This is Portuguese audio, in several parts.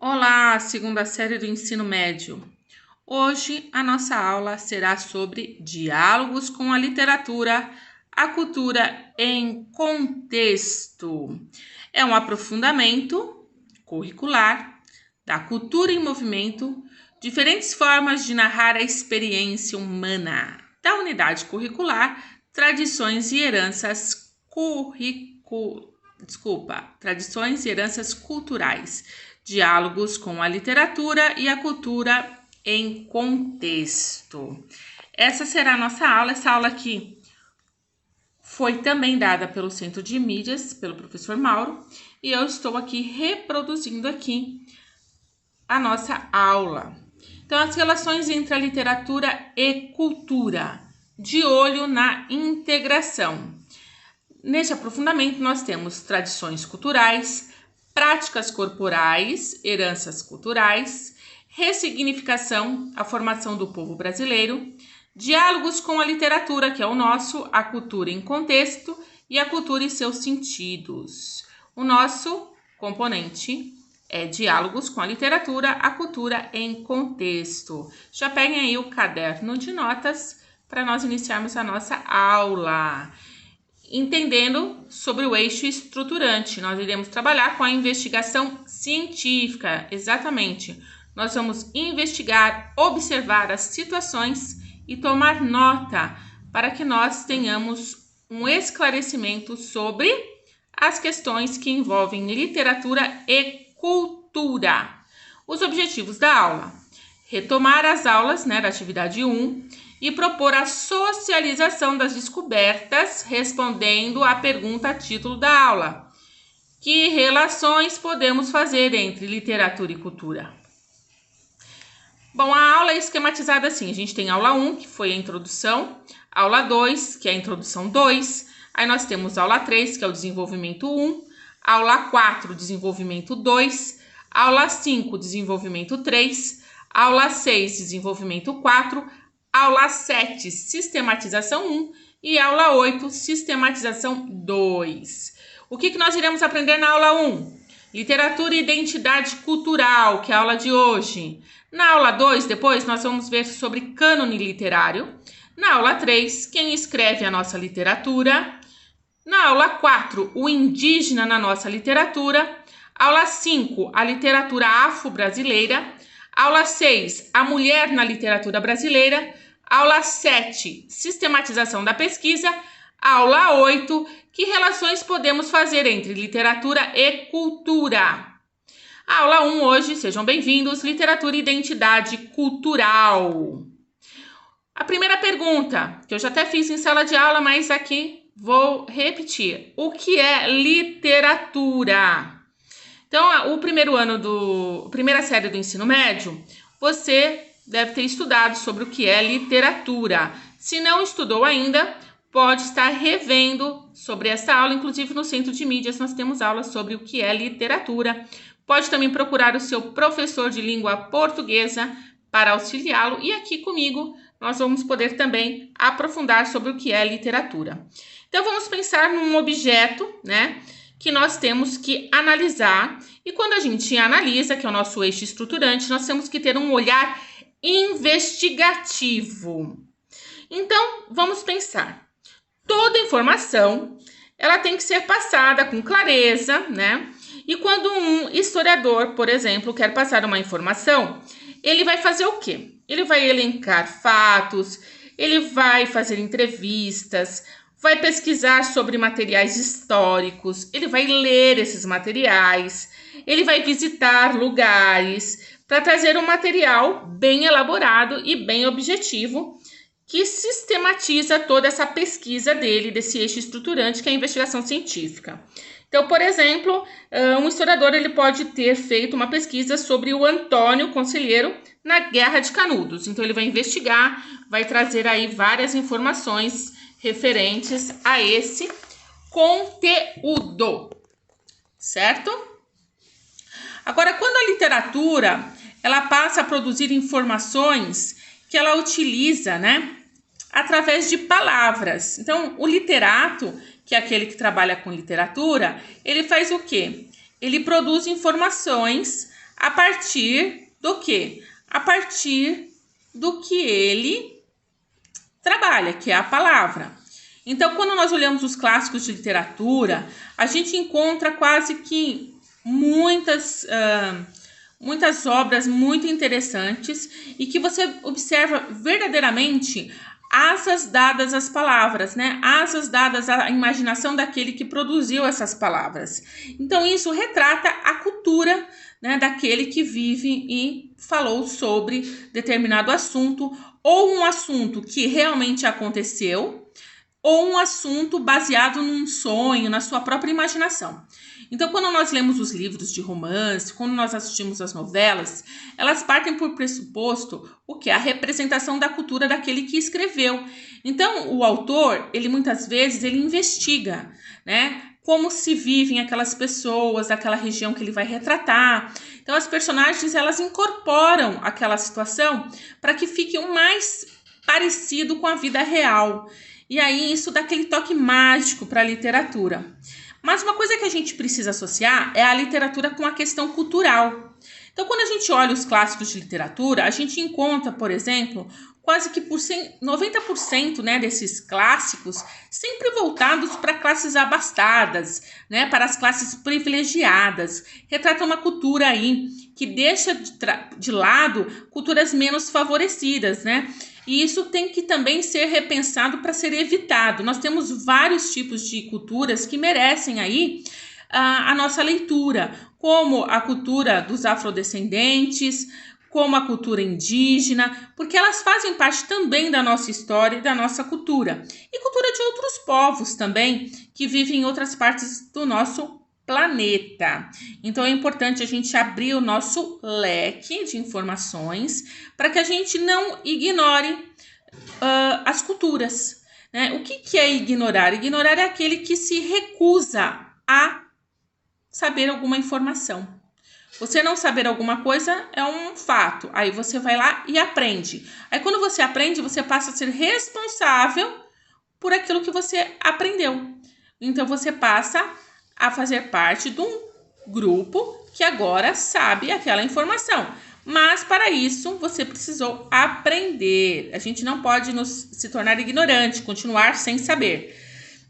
Olá, segunda série do ensino médio. Hoje a nossa aula será sobre diálogos com a literatura, a cultura em contexto. É um aprofundamento curricular da cultura em movimento, diferentes formas de narrar a experiência humana, da unidade curricular, tradições e heranças tradições e heranças culturais. Diálogos com a literatura e a cultura em contexto. Essa será a nossa aula. Essa aula aqui foi também dada pelo Centro de Mídias, pelo professor Mauro, e eu estou aqui reproduzindo aqui a nossa aula. Então, as relações entre a literatura e cultura, de olho na integração. Neste aprofundamento, nós temos tradições culturais, práticas corporais, heranças culturais, ressignificação, a formação do povo brasileiro, diálogos com a literatura, que é o nosso, a cultura em contexto e a cultura e seus sentidos. O nosso componente é diálogos com a literatura, a cultura em contexto. Já peguem aí o caderno de notas para nós iniciarmos a nossa aula. Entendendo sobre o eixo estruturante, nós iremos trabalhar com a investigação científica, exatamente. Nós vamos investigar, observar as situações e tomar nota para que nós tenhamos um esclarecimento sobre as questões que envolvem literatura e cultura. Os objetivos da aula: retomar as aulas, da atividade 1, e propor a socialização das descobertas, respondendo à pergunta título da aula. Que relações podemos fazer entre literatura e cultura? Bom, a aula é esquematizada assim. A gente tem aula 1, que foi a introdução, aula 2, que é a introdução 2, aí nós temos aula 3, que é o desenvolvimento 1, aula 4, desenvolvimento 2, aula 5, desenvolvimento 3, aula 6, desenvolvimento 4, aula 7, sistematização 1 e aula 8, sistematização 2. O que nós iremos aprender na aula 1? Literatura e identidade cultural, que é a aula de hoje. Na aula 2, depois, nós vamos ver sobre cânone literário. Na aula 3, quem escreve a nossa literatura. Na aula 4, o indígena na nossa literatura. Aula 5, a literatura afro-brasileira. Aula 6, a mulher na literatura brasileira. Aula 7, sistematização da pesquisa. Aula 8, que relações podemos fazer entre literatura e cultura? Aula 1 hoje, sejam bem-vindos, literatura e identidade cultural. A primeira pergunta, que eu já até fiz em sala de aula, mas aqui vou repetir. O que é literatura? Então, primeira série do ensino médio, você deve ter estudado sobre o que é literatura. Se não estudou ainda, pode estar revendo sobre essa aula. Inclusive, no Centro de Mídias, nós temos aulas sobre o que é literatura. Pode também procurar o seu professor de língua portuguesa para auxiliá-lo. E aqui comigo, nós vamos poder também aprofundar sobre o que é literatura. Então, vamos pensar num objeto, que nós temos que analisar. E quando a gente analisa, que é o nosso eixo estruturante, nós temos que ter um olhar investigativo. Então, vamos pensar. Toda informação, ela tem que ser passada com clareza, E quando um historiador, por exemplo, quer passar uma informação, ele vai fazer o quê? Ele vai elencar fatos, ele vai fazer entrevistas, vai pesquisar sobre materiais históricos, ele vai ler esses materiais, ele vai visitar lugares para trazer um material bem elaborado e bem objetivo que sistematiza toda essa pesquisa dele, desse eixo estruturante que é a investigação científica. Então, por exemplo, um historiador ele pode ter feito uma pesquisa sobre o Antônio Conselheiro na Guerra de Canudos. Então, ele vai investigar, vai trazer aí várias informações referentes a esse conteúdo, certo? Agora, quando a literatura ela passa a produzir informações que ela utiliza, através de palavras. Então, o literato, que é aquele que trabalha com literatura, ele faz o quê? Ele produz informações A partir do quê? A partir do que ele trabalha, que é a palavra. Então, quando nós olhamos os clássicos de literatura, a gente encontra quase que muitas obras muito interessantes e que você observa verdadeiramente asas dadas às palavras, né? Asas dadas à imaginação daquele que produziu essas palavras. Então, isso retrata a cultura, né, daquele que vive e falou sobre determinado assunto, ou um assunto que realmente aconteceu, ou um assunto baseado num sonho, na sua própria imaginação. Então, quando nós lemos os livros de romance, quando nós assistimos as novelas, elas partem por pressuposto o que? A representação da cultura daquele que escreveu. Então, o autor, ele muitas vezes, ele investiga, né? Como se vivem aquelas pessoas, aquela região que ele vai retratar. Então, as personagens, elas incorporam aquela situação para que fique o mais parecido com a vida real. E aí, isso dá aquele toque mágico para a literatura. Mas uma coisa que a gente precisa associar é a literatura com a questão cultural. Então, quando a gente olha os clássicos de literatura, a gente encontra, por exemplo, quase que 90%, né, desses clássicos sempre voltados para classes abastadas, né, para as classes privilegiadas. Retrata uma cultura aí que deixa de lado culturas menos favorecidas, né? E isso tem que também ser repensado para ser evitado. Nós temos vários tipos de culturas que merecem aí a nossa leitura, como a cultura dos afrodescendentes, como a cultura indígena, porque elas fazem parte também da nossa história e da nossa cultura. E cultura de outros povos também, que vivem em outras partes do nosso planeta. Então é importante a gente abrir o nosso leque de informações para que a gente não ignore as culturas, né? O que é ignorar? Ignorar é aquele que se recusa a saber alguma informação. Você não saber alguma coisa é um fato. Aí você vai lá e aprende. Aí quando você aprende, você passa a ser responsável por aquilo que você aprendeu. Então você passa a fazer parte de um grupo que agora sabe aquela informação. Mas para isso você precisou aprender. A gente não pode se tornar ignorante, continuar sem saber.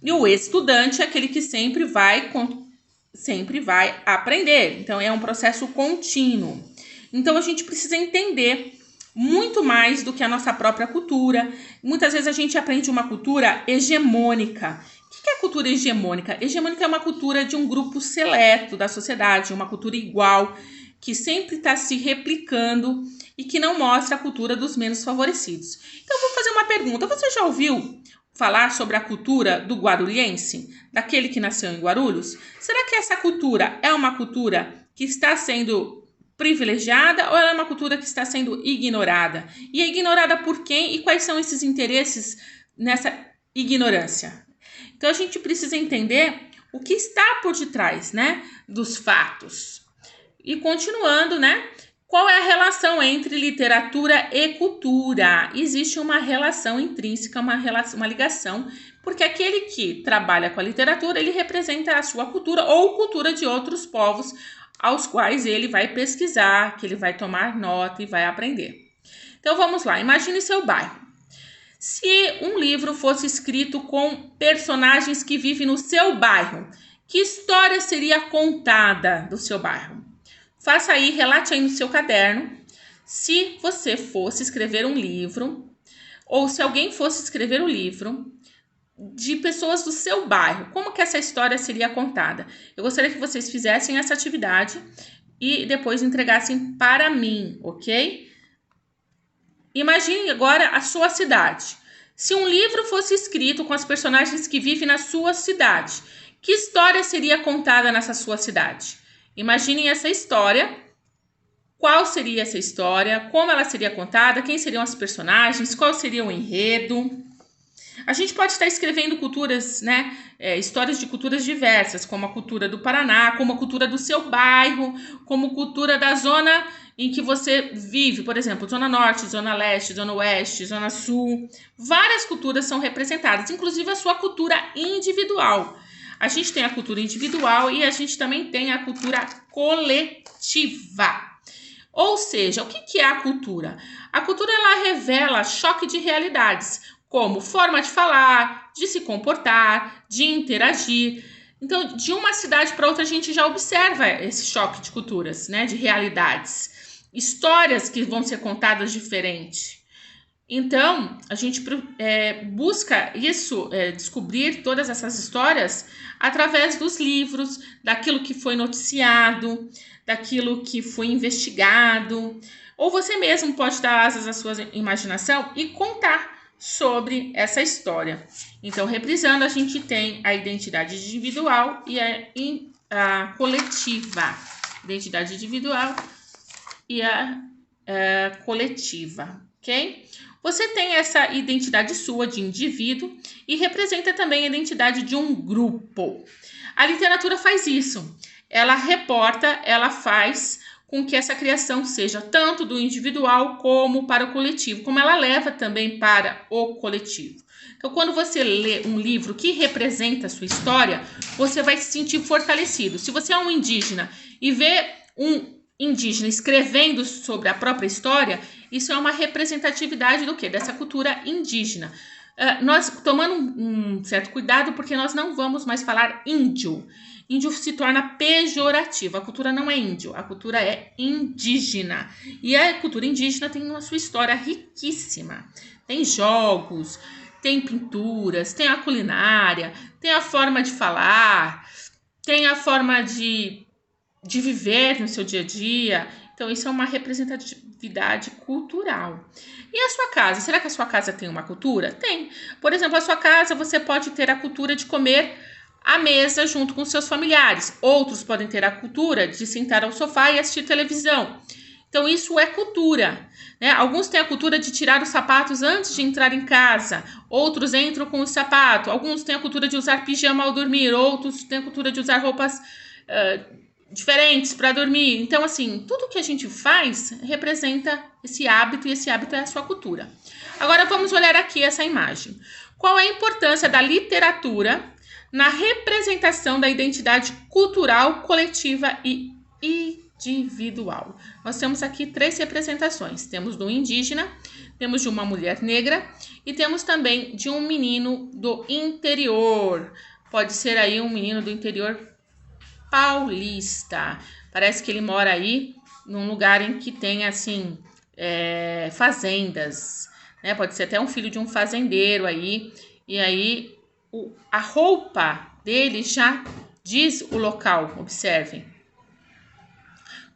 E o estudante é aquele que sempre vai aprender. Então é um processo contínuo. Então a gente precisa entender muito mais do que a nossa própria cultura. Muitas vezes a gente aprende uma cultura hegemônica. O que é cultura hegemônica? Hegemônica é uma cultura de um grupo seleto da sociedade, uma cultura igual, que sempre está se replicando e que não mostra a cultura dos menos favorecidos. Então, eu vou fazer uma pergunta. Você já ouviu falar sobre a cultura do guarulhense, daquele que nasceu em Guarulhos? Será que essa cultura é uma cultura que está sendo privilegiada ou é uma cultura que está sendo ignorada? E é ignorada por quem e quais são esses interesses nessa ignorância? Então, a gente precisa entender o que está por detrás, né, dos fatos. E continuando, né, qual é a relação entre literatura e cultura? Existe uma relação intrínseca, uma ligação, porque aquele que trabalha com a literatura, ele representa a sua cultura ou cultura de outros povos aos quais ele vai pesquisar, que ele vai tomar nota e vai aprender. Então, vamos lá. Imagine seu bairro. Se um livro fosse escrito com personagens que vivem no seu bairro, que história seria contada do seu bairro? Faça aí, relate aí no seu caderno, se você fosse escrever um livro, ou se alguém fosse escrever um livro de pessoas do seu bairro, como que essa história seria contada? Eu gostaria que vocês fizessem essa atividade e depois entregassem para mim, ok? Imagine agora a sua cidade. Se um livro fosse escrito com as personagens que vivem na sua cidade, que história seria contada nessa sua cidade? Imaginem essa história. Qual seria essa história? Como ela seria contada? Quem seriam as personagens? Qual seria o enredo? A gente pode estar escrevendo culturas, né? Histórias de culturas diversas, como a cultura do Paraná, como a cultura do seu bairro, como cultura da zona em que você vive, por exemplo, zona norte, zona leste, zona oeste, zona sul. Várias culturas são representadas, inclusive a sua cultura individual. A gente tem a cultura individual e a gente também tem a cultura coletiva. Ou seja, o que é a cultura? A cultura ela revela choque de realidades, como forma de falar, de se comportar, de interagir. Então, de uma cidade para outra, a gente já observa esse choque de culturas, né, de realidades. Histórias que vão ser contadas diferente. Então, a gente busca isso, descobrir todas essas histórias através dos livros, daquilo que foi noticiado, daquilo que foi investigado. Ou você mesmo pode dar asas à sua imaginação e contar sobre essa história. Então, reprisando, a gente tem a identidade individual e a coletiva. Identidade individual e a coletiva, ok? Você tem essa identidade sua de indivíduo e representa também a identidade de um grupo. A literatura faz isso. Ela reporta, ela faz com que essa criação seja tanto do individual como para o coletivo, como ela leva também para o coletivo. Então, quando você lê um livro que representa a sua história, você vai se sentir fortalecido. Se você é um indígena e vê um indígena escrevendo sobre a própria história, isso é uma representatividade do quê? Dessa cultura indígena. Nós tomando um certo cuidado, porque nós não vamos mais falar índio. Índio se torna pejorativo. A cultura não é índio, a cultura é indígena. E a cultura indígena tem uma sua história riquíssima. Tem jogos, tem pinturas, tem a culinária, tem a forma de falar, tem a forma de viver no seu dia a dia. Então, isso é uma representatividade cultural. E a sua casa? Será que a sua casa tem uma cultura? Tem. Por exemplo, a sua casa, você pode ter a cultura de comer à mesa junto com seus familiares. Outros podem ter a cultura de sentar ao sofá e assistir televisão. Então, isso é cultura, né? Alguns têm a cultura de tirar os sapatos antes de entrar em casa. Outros entram com o sapato. Alguns têm a cultura de usar pijama ao dormir. Outros têm a cultura de usar roupas diferentes para dormir. Então, assim, tudo que a gente faz representa esse hábito e esse hábito é a sua cultura. Agora, vamos olhar aqui essa imagem. Qual é a importância da literatura na representação da identidade cultural, coletiva e individual? Nós temos aqui 3 representações. Temos do indígena, temos de uma mulher negra e temos também de um menino do interior. Pode ser aí um menino do interior paulista. Parece que ele mora aí num lugar em que tem, assim, fazendas, né? Pode ser até um filho de um fazendeiro aí. E aí, a roupa dele já diz o local, observem.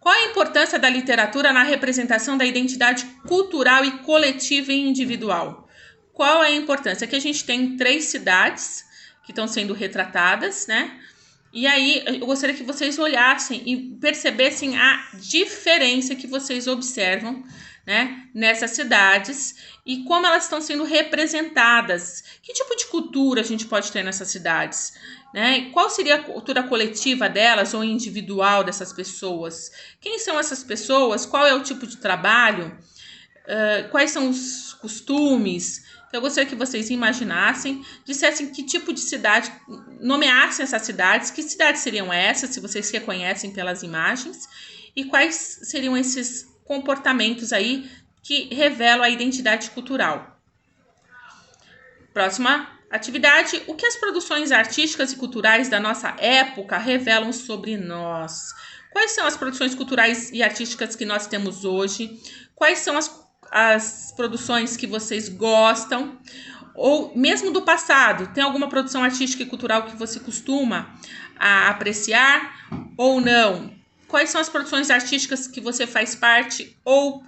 Qual a importância da literatura na representação da identidade cultural e coletiva e individual? Qual é a importância? Aqui a gente tem 3 cidades que estão sendo retratadas, né? E aí, eu gostaria que vocês olhassem e percebessem a diferença que vocês observam, né, nessas cidades e como elas estão sendo representadas. Que tipo de cultura a gente pode ter nessas cidades? Né? Qual seria a cultura coletiva delas ou individual dessas pessoas? Quem são essas pessoas? Qual é o tipo de trabalho? Quais são os costumes? Então, eu gostaria que vocês imaginassem, dissessem que tipo de cidade, nomeassem essas cidades, que cidades seriam essas, se vocês reconhecem pelas imagens, e quais seriam esses comportamentos aí que revelam a identidade cultural. Próxima atividade, o que as produções artísticas e culturais da nossa época revelam sobre nós? Quais são as produções culturais e artísticas que nós temos hoje? Quais são as produções que vocês gostam, ou mesmo do passado, tem alguma produção artística e cultural que você costuma apreciar ou não? Quais são as produções artísticas que você faz parte ou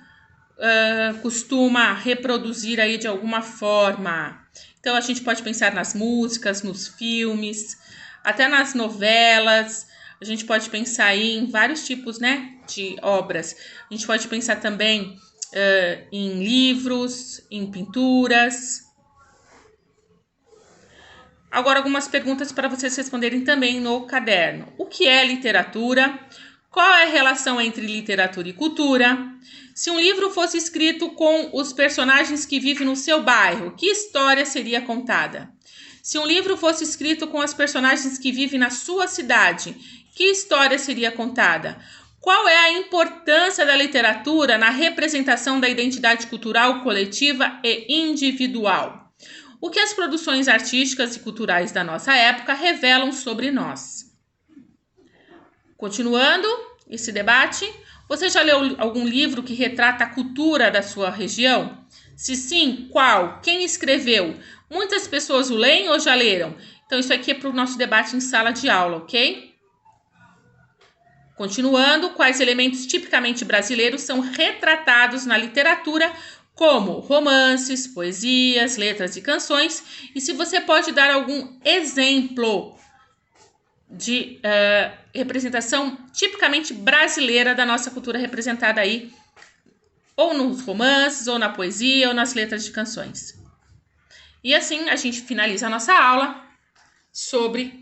costuma reproduzir aí de alguma forma? Então, a gente pode pensar nas músicas, nos filmes, até nas novelas. A gente pode pensar aí em vários tipos, né, de obras. A gente pode pensar também em livros, em pinturas. Agora, algumas perguntas para vocês responderem também no caderno. O que é literatura? Qual é a relação entre literatura e cultura? Se um livro fosse escrito com os personagens que vivem no seu bairro, que história seria contada? Se um livro fosse escrito com os personagens que vivem na sua cidade, que história seria contada? Qual é a importância da literatura na representação da identidade cultural coletiva e individual? O que as produções artísticas e culturais da nossa época revelam sobre nós? Continuando esse debate, você já leu algum livro que retrata a cultura da sua região? Se sim, qual? Quem escreveu? Muitas pessoas o leem ou já leram? Então, isso aqui é para o nosso debate em sala de aula, ok? Continuando, quais elementos tipicamente brasileiros são retratados na literatura, como romances, poesias, letras e canções? E se você pode dar algum exemplo de representação tipicamente brasileira da nossa cultura representada aí, ou nos romances, ou na poesia, ou nas letras de canções. E assim a gente finaliza a nossa aula sobre